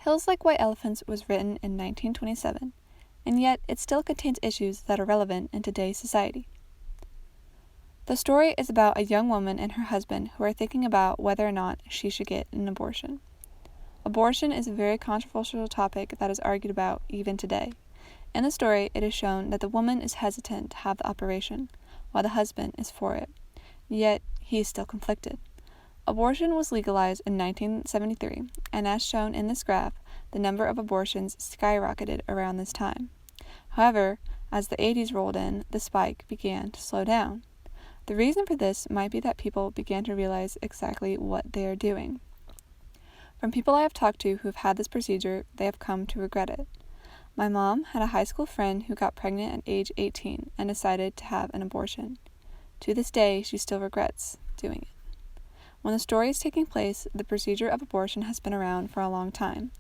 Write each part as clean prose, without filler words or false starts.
Hills Like White Elephants was written in 1927, and yet it still contains issues that are relevant in today's society. The story is about a young woman and her husband who are thinking about whether or not she should get an abortion. Abortion is a very controversial topic that is argued about even today. In the story, it is shown that the woman is hesitant to have the operation, while the husband is for it, yet he is still conflicted. Abortion was legalized in 1973, and as shown in this graph, the number of abortions skyrocketed around this time. However, as the 80s rolled in, the spike began to slow down. The reason for this might be that people began to realize exactly what they are doing. From people I have talked to who have had this procedure, they have come to regret it. My mom had a high school friend who got pregnant at age 18 and decided to have an abortion. To this day, she still regrets doing it. When the story is taking place, the procedure of abortion has been around for a long time.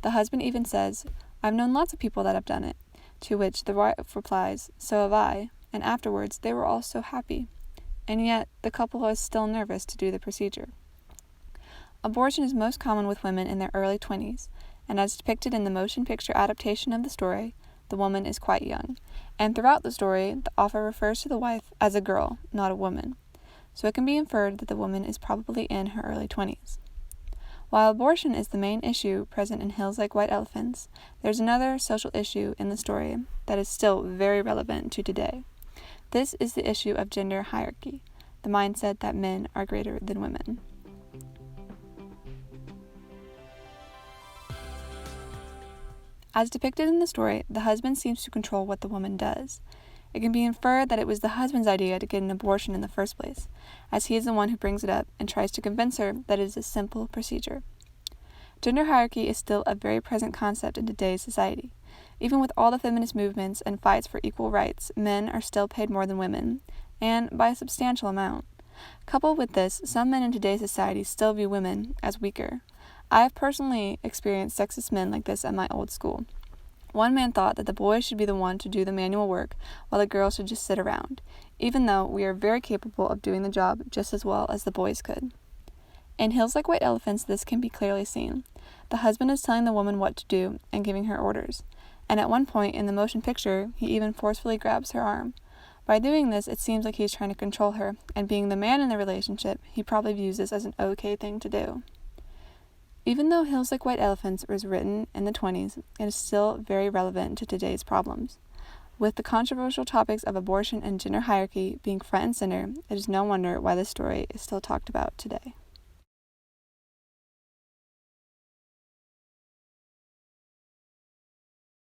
The husband even says, "I've known lots of people that have done it," to which the wife replies, "So have I," and afterwards they were all so happy. And yet, the couple is still nervous to do the procedure. Abortion is most common with women in their early 20s, and as depicted in the motion picture adaptation of the story, the woman is quite young, and throughout the story, the author refers to the wife as a girl, not a woman. So it can be inferred that the woman is probably in her early 20s. While abortion is the main issue present in Hills Like White Elephants, there's another social issue in the story that is still very relevant to today. This is the issue of gender hierarchy, the mindset that men are greater than women. As depicted in the story, the husband seems to control what the woman does. It can be inferred that it was the husband's idea to get an abortion in the first place, as he is the one who brings it up and tries to convince her that it is a simple procedure. Gender hierarchy is still a very present concept in today's society. Even with all the feminist movements and fights for equal rights, men are still paid more than women, and by a substantial amount. Coupled with this, some men in today's society still view women as weaker. I have personally experienced sexist men like this at my old school. One man thought that the boys should be the one to do the manual work, while the girls should just sit around, even though we are very capable of doing the job just as well as the boys could. In Hills Like White Elephants, this can be clearly seen. The husband is telling the woman what to do and giving her orders, and at one point in the motion picture, he even forcefully grabs her arm. By doing this, it seems like he's trying to control her, and being the man in the relationship, he probably views this as an okay thing to do. Even though Hills Like White Elephants was written in the 20s, it is still very relevant to today's problems. With the controversial topics of abortion and gender hierarchy being front and center, it is no wonder why this story is still talked about today.